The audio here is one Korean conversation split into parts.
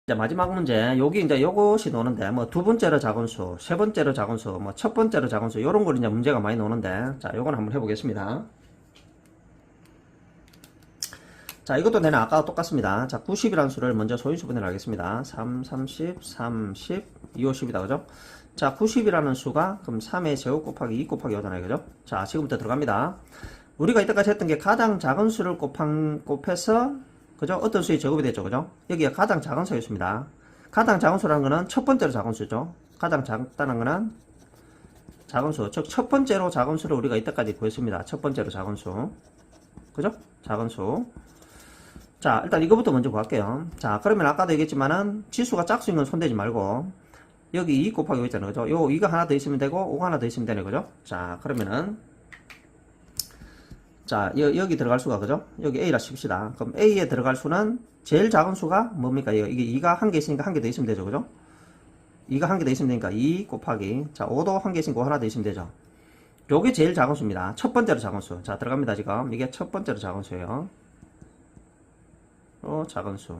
이제 마지막 문제, 여기 이제 요것이 노는데, 뭐, 두 번째로 작은 수, 세 번째로 작은 수, 뭐, 첫 번째로 작은 수, 요런 걸 이제 문제가 많이 노는데, 자, 요건 한번 해보겠습니다. 자, 이것도 내는 아까와 똑같습니다. 자, 90이라는 수를 먼저 소인수분해를 하겠습니다. 3, 30, 30, 2, 50이다, 그죠? 자, 90이라는 수가, 그럼 3의 제곱 곱하기 2 곱하기 5잖아요, 그죠? 자, 지금부터 들어갑니다. 우리가 이때까지 했던 게 가장 작은 수를 곱해서, 그죠? 어떤 수의 제곱이 됐죠, 그죠? 여기가 가장 작은 수였습니다. 가장 작은 수라는 거는 첫 번째로 작은 수죠. 가장 작다는 거는 작은 수. 즉, 첫 번째로 작은 수를 우리가 이때까지 구했습니다. 첫 번째로 작은 수. 그죠? 작은 수. 자, 일단 이거부터 먼저 구할게요. 자, 그러면 아까도 얘기했지만은 지수가 짝수인 건 손대지 말고 여기 2 곱하기 5 있잖아요. 그죠? 요 2가 하나 더 있으면 되고 5가 하나 더 있으면 되네. 그죠? 자, 그러면은 자, 여기 들어갈 수가 그죠? 여기 A라 칩시다. 그럼 A에 들어갈 수는 제일 작은 수가 뭡니까? 이게 2가 한 개 있으니까 한 개 더 있으면 되죠. 그죠? 2가 한 개 더 있으면 되니까 2 곱하기 자, 5도 한 개 있으니까 5 하나 더 있으면 되죠. 요게 제일 작은 수입니다. 첫 번째로 작은 수. 자, 들어갑니다. 지금 이게 첫 번째로 작은 수예요. 작은 수.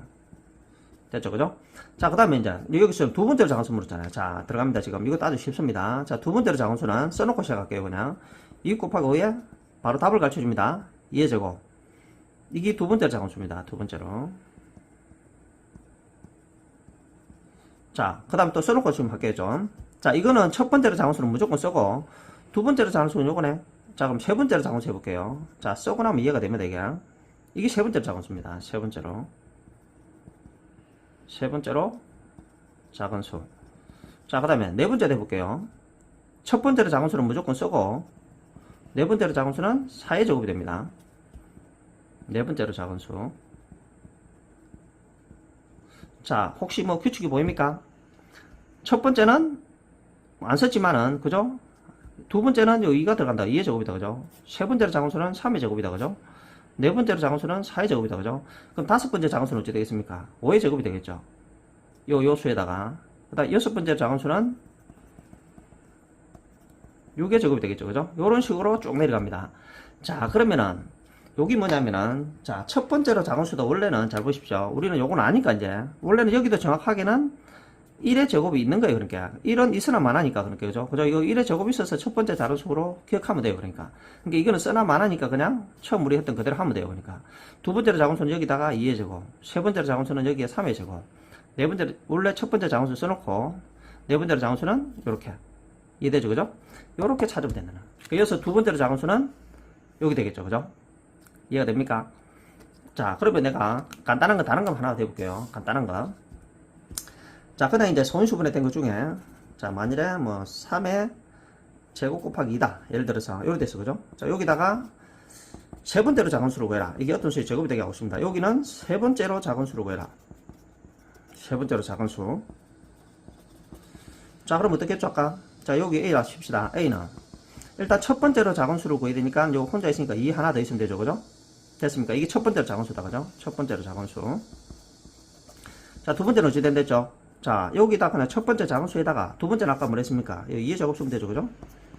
됐죠, 그죠? 자, 그 다음에 이제, 여기서 두 번째로 작은 수 물었잖아요. 자, 들어갑니다, 지금. 이거 아주 쉽습니다. 자, 두 번째로 작은 수는 써놓고 시작할게요, 그냥. 2 곱하기 5에 바로 답을 가르쳐 줍니다. 2의 제곱. 이게 두 번째로 작은 수입니다, 두 번째로. 자, 그 다음에 또 써놓고 지금 할게요, 좀. 자, 이거는 첫 번째로 작은 수는 무조건 쓰고, 두 번째로 작은 수는 요거네. 자, 그럼 세 번째로 작은 수 해볼게요. 자, 쓰고 나면 이해가 됩니다, 이게 세 번째로 작은 수입니다. 세 번째로. 세 번째로 작은 수. 자, 그 다음에 네 번째로 해볼게요. 첫 번째로 작은 수는 무조건 쓰고, 네 번째로 작은 수는 4의 제곱이 됩니다. 네 번째로 작은 수. 자, 혹시 뭐 규칙이 보입니까? 첫 번째는 안 썼지만은, 그죠? 두 번째는 요 2가 들어간다. 2의 제곱이다, 그죠? 세 번째로 작은 수는 3의 제곱이다, 그죠? 네 번째로 작은 수는 4의 제곱이다, 그죠? 그럼 다섯 번째 작은 수는 어찌 되겠습니까? 5의 제곱이 되겠죠? 요 수에다가. 그 다음 여섯 번째 작은 수는 6의 제곱이 되겠죠, 그죠? 요런 식으로 쭉 내려갑니다. 자, 그러면은, 여기 뭐냐면은, 자, 첫 번째로 작은 수도 원래는, 잘 보십시오. 우리는 요건 아니까, 이제. 원래는 여기도 정확하게는 1의 제곱이 있는 거예요, 그러니까. 1은 있으나 마나니까, 그러니까, 그죠? 그죠? 이거 1의 제곱이 있어서 첫 번째 작은 수로 기억하면 돼요, 그러니까. 그러니까 이거는 쓰나 마나니까 그냥 처음 우리 했던 그대로 하면 돼요, 그러니까. 두 번째로 작은 수는 여기다가 2의 제곱. 세 번째로 작은 수는 여기에 3의 제곱. 네 번째로, 원래 첫 번째 작은 수 써놓고, 네 번째로 작은 수는 요렇게. 이해되죠, 그죠? 요렇게 찾으면 되는 거예요. 그래서 두 번째로 작은 수는 여기 되겠죠, 그죠? 이해가 됩니까? 자, 그러면 내가 간단한 거, 다른 거 하나 더 해볼게요. 간단한 거. 자, 그 다음에 이제 소인수분해 된 것 중에, 자, 만일에 뭐, 3의 제곱 곱하기 2다. 예를 들어서, 요리 됐어, 그죠? 자, 여기다가, 세 번째로 작은 수로 구해라. 이게 어떤 수의 제곱이 되게 하고 있습니다. 여기는 세 번째로 작은 수로 구해라. 세 번째로 작은 수. 자, 그럼 어떻게 했죠, 아까? 자, 여기 A라 칩시다. A는. 일단 첫 번째로 작은 수를 구해야 되니까, 요 혼자 있으니까 2 하나 더 있으면 되죠, 그죠? 됐습니까? 이게 첫 번째로 작은 수다, 그죠? 첫 번째로 작은 수. 자, 두 번째는 어찌 된댔죠? 자, 여기다 그냥 첫 번째 작은 수에다가 두 번째는 아까 뭐 했습니까? 2의 제곱 쓰면 되죠, 그죠?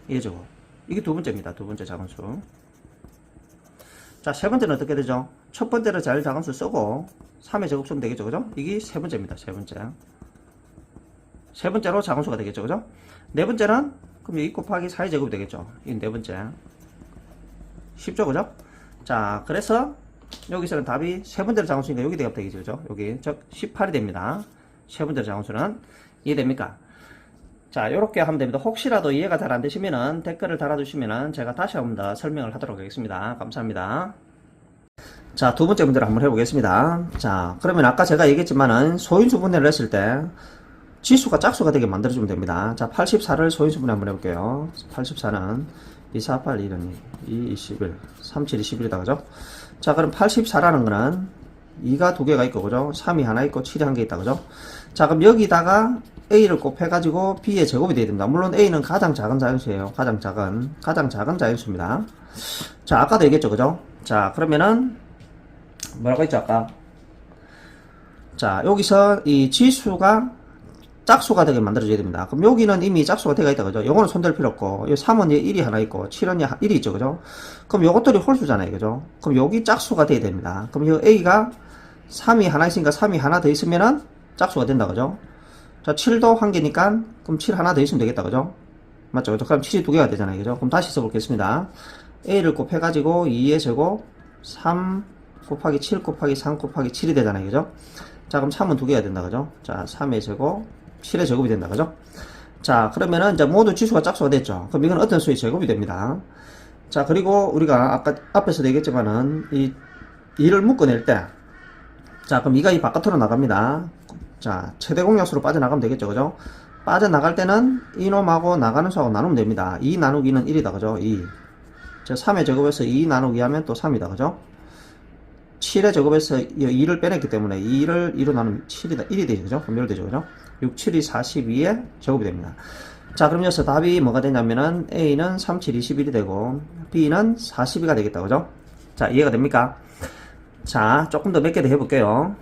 2의 제곱. 이게 두 번째입니다. 두 번째 작은 수. 자, 세 번째는 어떻게 되죠? 첫 번째로 제일 작은 수 쓰고 3의 제곱 쓰면 되겠죠, 그죠? 이게 세 번째입니다. 세 번째. 세 번째로 작은 수가 되겠죠, 그죠? 네 번째는 그럼 2 곱하기 4의 제곱이 되겠죠. 이 네 번째. 쉽죠, 그죠? 자, 그래서 여기서는 답이 세 번째로 작은 수니까 여기 대답 되겠죠, 그죠? 여기 즉 18이 됩니다. 세 번째 작은 수는 이해됩니까? 자, 요렇게 하면 됩니다. 혹시라도 이해가 잘 안 되시면은 댓글을 달아주시면은 제가 다시 한번 더 설명을 하도록 하겠습니다. 감사합니다. 자, 두 번째 문제를 한번 해보겠습니다. 자, 그러면 아까 제가 얘기했지만은 소인수 분해를 했을 때 지수가 짝수가 되게 만들어주면 됩니다. 자, 84를 소인수 분해 한번 해볼게요. 84는 2, 4, 8, 1은 2, 21, 3, 7, 21이다, 그죠? 자, 그럼 84라는 거는 2가 두 개가 있고, 그죠? 3이 하나 있고, 7이 한 개 있다, 그죠? 자, 그럼 여기다가 A를 곱해가지고 B의 제곱이 돼야 됩니다. 물론 A는 가장 작은 자연수예요. 가장 작은 자연수입니다. 자, 아까도 얘기했죠, 그죠? 자, 그러면은, 뭐라고 했죠, 아까? 자, 여기서 이 지수가 짝수가 되게 만들어져야 됩니다. 그럼 여기는 이미 짝수가 되어 있다, 그죠? 요거는 손댈 필요 없고, 이 3은 1이 하나 있고, 7은 1이 있죠, 그죠? 그럼 요것들이 홀수잖아요, 그죠? 그럼 여기 짝수가 돼야 됩니다. 그럼 이 A가 3이 하나 있으니까 3이 하나 더 있으면은 짝수가 된다, 그죠? 자, 7도 한 개니까, 그럼 7 하나 더 있으면 되겠다, 그죠? 맞죠? 그럼 7이 두 개가 되잖아요, 그죠? 그럼 다시 써보겠습니다. a를 곱해가지고 2의 제곱 3 곱하기 7 곱하기 3 곱하기 7이 되잖아요, 그죠? 자, 그럼 3은 두 개가 된다, 그죠? 자, 3의 제곱 7의 제곱이 된다, 그죠? 자, 그러면은 이제 모두 지수가 짝수가 됐죠. 그럼 이건 어떤 수의 제곱이 됩니다. 자, 그리고 우리가 아까 앞에서도 얘기했지만은 이 2를 묶어낼 때, 자, 그럼 2가 이 바깥으로 나갑니다. 자, 최대 공약수로 빠져나가면 되겠죠, 그죠? 빠져나갈 때는 이놈하고 나가는 수하고 나누면 됩니다. 2 나누기는 1이다, 그죠? 2. 자, 3의 제곱에서 2 나누기 하면 또 3이다, 그죠? 7의 제곱에서 2를 빼냈기 때문에 2를 2로 나누면 7이다, 1이 되죠, 그죠? 분별되죠, 그죠? 6, 7이 42의 제곱이 됩니다. 자, 그럼 여기서 답이 뭐가 되냐면은 A는 3, 7, 21이 되고 B는 42가 되겠다, 그죠? 자, 이해가 됩니까? 자, 조금 더 몇 개 더 해볼게요.